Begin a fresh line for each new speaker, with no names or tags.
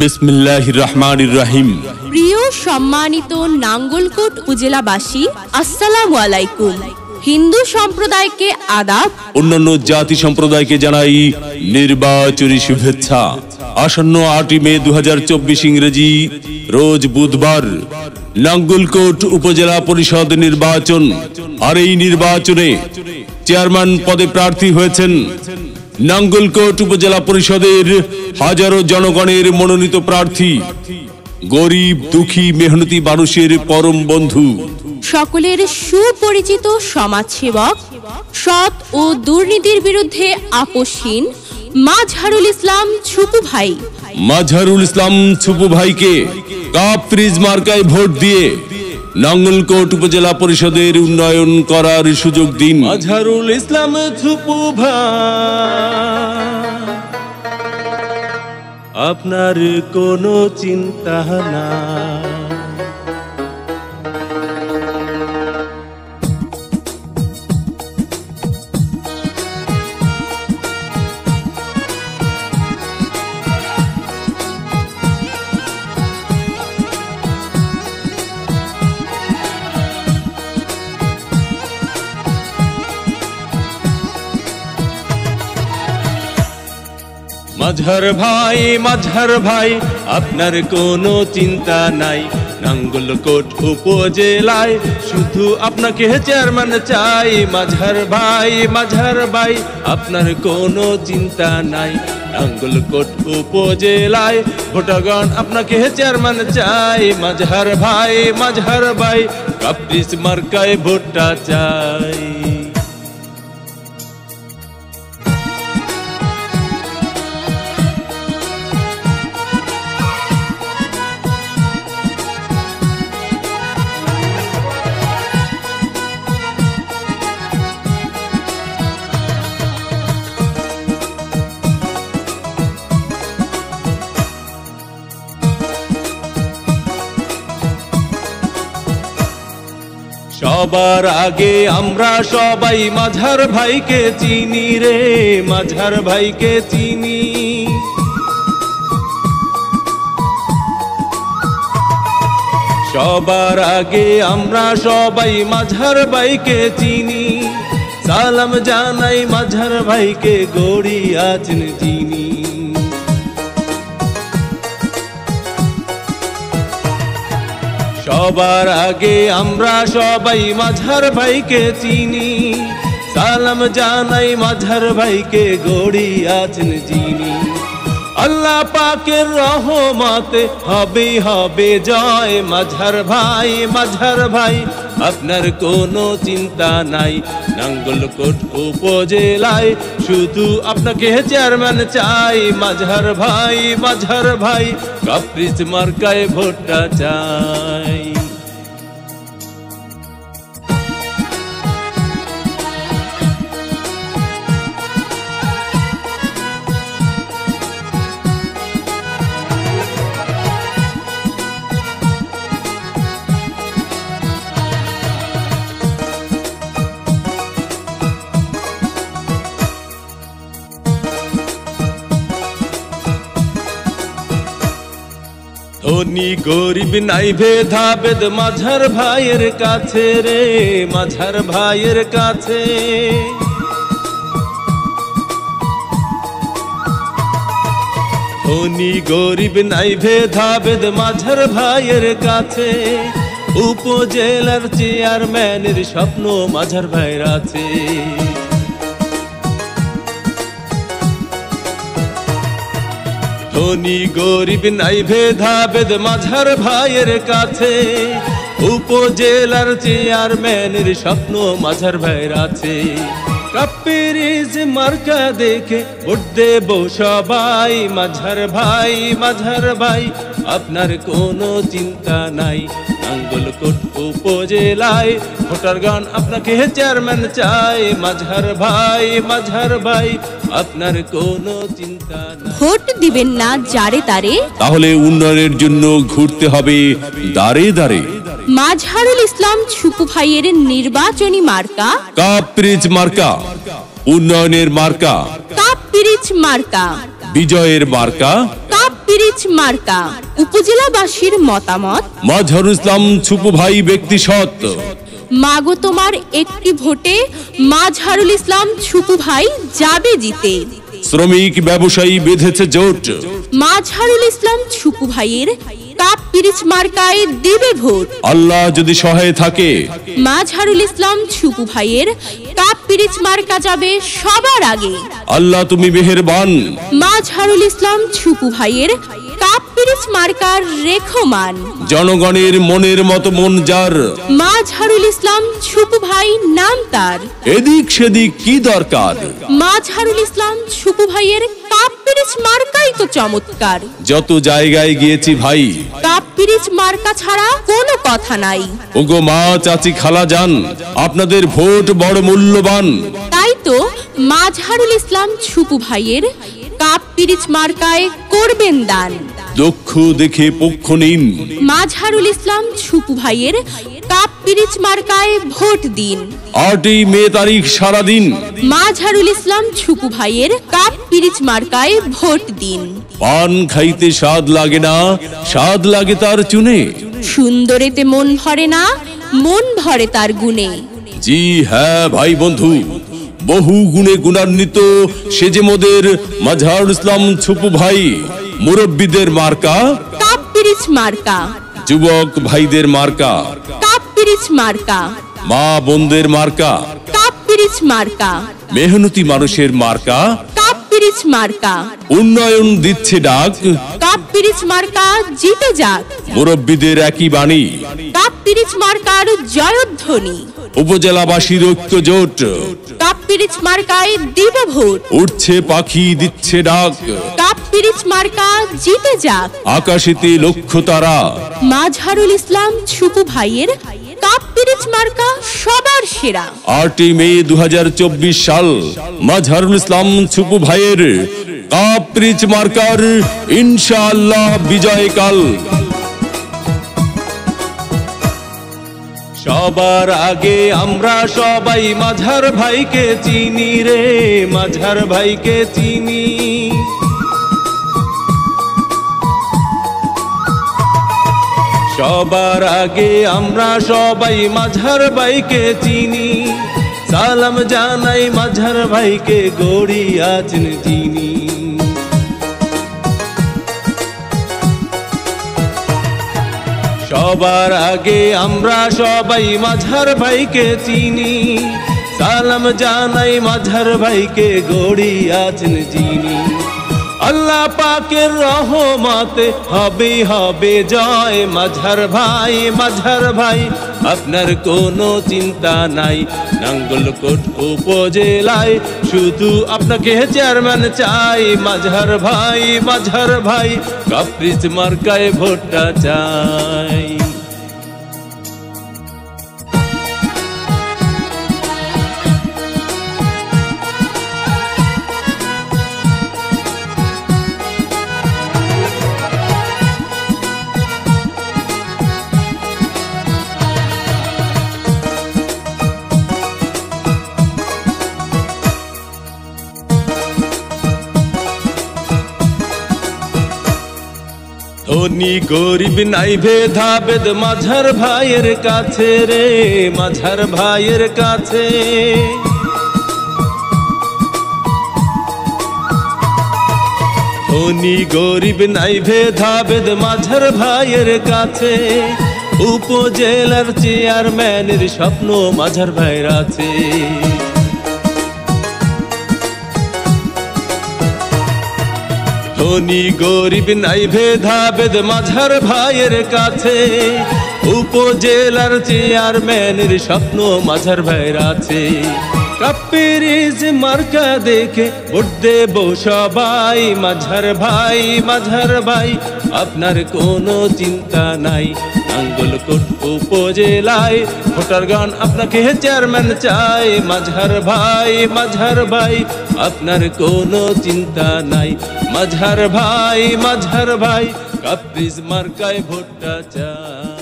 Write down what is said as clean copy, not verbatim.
বিসমিল্লাহির রহমানির রহিম।
প্রিয় সম্মানিত নাঙ্গলকোট উপজেলাবাসী, আসসালামু আলাইকুম। হিন্দু সম্প্রদায়কে আদাব,
অন্যান্য জাতি সম্প্রদায়কে জানাই নির্বাচনী শুভেচ্ছা। আসন্ন 8 মে 2024 ইংরেজি রোজ বুধবার নাঙ্গলকোট উপজেলা পরিষদ নির্বাচন। আর এই নির্বাচনে চেয়ারম্যান পদে প্রার্থী হয়েছেন নাঙ্গলকোট উপজেলা পরিষদের হাজারো জনগণের মনোনীত প্রার্থী, গরিব দুঃখী মেহনতি মানুষের পরম বন্ধু,
সকলের সুপরিচিত সমাজসেবক, সৎ ও দুর্নীতির বিরুদ্ধে আপোষহীন মাজহারুল ইসলাম ছুপু ভাই।
মাজহারুল ইসলাম ছুপু ভাইকে কাপ ফ্রিজ মার্কায় ভোট দিয়ে নাঙ্গলকোট উপজেলা পরিষদের উন্নয়ন করার সুযোগ দিন।
মাজহারুল ইসলাম ছুপু ভাই, আপনার কোনো চিন্তা না। মাজহার ভাই আপনার কোনো চিন্তা নাই। নাঙ্গলকোট উপজেলায় শুধু আপনাকে চেয়ারম্যান চাই। মাজহার ভাই আপনার কোনো চিন্তা নাই। নাঙ্গলকোট উপজেলায় ভোটারগণ আপনাকে চেয়ারম্যান চাই। মাজহার ভাই কাপ ফ্রিজ মার্কায় ভোটটা চাই। সবার আগে আমরা সবাই মাজহার ভাইকে চিনি রে, মাজহার ভাইকে চিনি। সবার আগে আমরা সবাই মাজহার ভাইকে চিনি। সালাম জানাই মাজহার ভাইকে, গড়ি আছেন যিনি। সবার আগে আমরা সবাই মাজহার ভাইকে চিনি। সালাম জানাই মাজহার ভাইকে, গড়ি আছেন যিনি। আল্লাহ পাকের রহমতে হবে জয়। মাজহার ভাই আপনার কোনো চিন্তা নাই। নাঙ্গলকোট উপজেলায় শুধু আপনাকে চেয়ারম্যান চাই। মাজহার ভাই কাপ ফ্রিজ মার্কায় ভোটটা চাই। ধনী গরিব নাই ভেদাভেদ মাজহার ভাইয়ের কাছে রে, মাজহার ভাইয়ের কাছে। ধনী গরিব নাই ভেদাভেদ মাজহার ভাইয়ের কাছে। উপজেলার চেয়ারম্যানের স্বপ্ন মাজহার ভাইয়ের আছে। ধনী গরিব নাই ভেদাভেদ মাজহার ভাইয়ের কাছে। উপজেলার চেয়ারম্যানের স্বপ্ন মাজহার ভাইয়ের আছে। কাপ ফ্রিজ মার্কা দেখে ভোট দেব সবাই। মাজহার ভাই আপনার কোনো চিন্তা নাই। নাঙ্গলকোট উপজেলায় ভোটারগণ আপনাকে চেয়ারম্যান চাই। মাজহার ভাই আপনার কোনো চিন্তা নাই।
ভোট দিবেন না যারে তারে,
তাহলে উন্নয়নের জন্য ঘুরতে হবে দাঁড়ে দাঁড়ে।
মাজহারুল ইসলাম ছুপু ভাইয়ের নির্বাচনী মার্কা
কাপ ফ্রিজ মার্কা, উন্নয়নের মার্কা
কাপ ফ্রিজ মার্কা,
বিজয়ের মার্কা
কাপ ফ্রিজ পিরিচ মার্কা। উপজেলাবাসীর মতামত,
মাজহারুল ইসলাম ছুপু ভাই ব্যক্তি সৎ।
মাগো তোমার একটি ভোটে মাজহারুল ইসলাম ছুপু ভাই যাবে জিতে।
শ্রমিক ব্যবসায়ী বেঁধেছে জোট,
মাজহারুল ইসলাম ছুপু ভাইয়ের কাপ পিরিচ মার্কায় দিবে ভোট।
আল্লাহ যদি সহায় থাকে,
মাজহারুল ইসলাম ছুপু ভাইয়ের কাপ পিরিচ মার্কা যাবে সবার আগে।
আল্লাহ তুমি মেহেরবান,
মাজহারুল ইসলাম ছুপু ভাইয়ের কাপ পিরিচ মার্কার রেখমান।
জনগণের মনের মতো মন যার,
মাজহারুল ইসলাম ছুপু ভাই নাম তার।
এদিক সেদিক কি দরকার,
মাজহারুল ইসলাম ছুপু ভাইয়ের কাপ পিরিচ মার্কাই তো চমৎকার।
যত জায়গায় গিয়েছি ভাই,
কাপ পিরিচ মার্কা ছাড়া কোনো কথা নাই।
ওগো মা চাচি খালা যান, আপনাদের ভোট বড় মূল্যবান।
তাই তো মাজহারুল ইসলাম ছুপু ভাইয়ের কাপ পিরিচ মার্কায় করবেন দান।
দক্ষ দেখে পক্ষ নিন,
মাজহারুল ইসলাম ছুপু ভাইয়ের কাপ পিরিচ মার্কায় ভোট দিন।
8ই মে তারিখ সারাদিন,
মাজহারুল ইসলাম ছুপু ভাইয়ের কাপ পিরিচ মার্কায় ভোট দিন।
পান খাইতে স্বাদ লাগে না, স্বাদ লাগে তার চুনে।
সুন্দরেতে মন ভরে না, মন ভরে তার গুণে।
জি হ্যাঁ ভাই বন্ধু, বহু গুণে গুণান্বিত সে যে মোদের মাজহারুল ইসলাম ছুপু ভাই। মুরব্বীদের মার্কা
কাপ পিরিচ মার্কা,
যুবক ভাইদের মার্কা,
কাপ পিরিচ মার্কা,
মা বোনদের মার্কা,
কাপ পিরিচ মার্কা,
মেহনতি মানুষের মার্কা।
কাপ পিরিচ মার্কা,
উন্নয়ন দিচ্ছে ডাক,
কাপ পিরিচ মার্কা জিতে যাক।
মুরব্বীদের একই বাণী,
কাপ পিরিচ মার্কার জয়ধ্বনি।
উপজেলাবাসীর ঐক্য জোট,
কাপ পিরিচ মার্কায় দিবে ভোট।
উঠছে পাখি দিচ্ছে ডাক,
কাপ পিরিচ মার্কা জিতে যাক।
আকাশেতে লক্ষ্য তারা,
মাজহারুল ইসলাম ছুপু ভাইয়ের কাপ পিরিচ মার্কা সবার সেরা।
8ই মে 2024 সাল, মাজহারুল ইসলাম ছুপু ভাইয়ের কাপ পিরিচ মার্কার ইনশাআল্লাহ বিজয়কাল।
সবার আগে আমরা সবাই মাজহার ভাইকে চিনি রে, মাজহার ভাইকে চিনি। সবার আগে আমরা সবাই মাজহার ভাইকে চিনি। সালাম জানাই মাজহার ভাইকে, গড়ি আছেন যিনি। সবার আগে আমরা সবাই মাজহার ভাইকে চিনি। সালাম জানাই মাজহার ভাইকে, গড়ি আছেন যিনি। আল্লাহ পাকের রহমতে হবে হবে জয়। মাজহার ভাই, মাজহার ভাই আপনার কোনো চিন্তা নাই। নাঙ্গলকোট উপজেলায় শুধু আপনাকে চেয়ারম্যান চাই। মাজহার ভাই, মাজহার ভাই কাপ পিরিচ মার্কায় ভোটটা চাই। ধনী গরিব নাই ভেদাভেদ মাজহার ভাইয়ের কাছে রে, মাজহার ভাইয়ের কাছে। ধনী গরিব নাই ভেদাভেদ মাজহার ভাইয়ের কাছে। উপজেলার চেয়ারম্যানের স্বপ্ন মাজহার ভাইয়ের আছে। ধনী গরিব নাই ভেদাভেদ মাজহার ভাইয়ের কাছে। উপজেলার চেয়ারম্যানের স্বপ্ন মাজহার ভাইয়ের আছে। কাপ পিরিচ মার্কা দেখে ভোট দেব সবাই। মাজহার ভাই, মাজহার ভাই আপনার কোনো চিন্তা নাই। নাঙ্গলকোট উপজেলায় ভোটার গান আপনাকে চেয়ারম্যান চাই। মাজহার ভাই, মাজহার ভাই আপনার কোনো চিন্তা নাই। মাজহার ভাই, মাজহার ভাই কাপ পিরিচ মার্কায় ভোটটা চাই।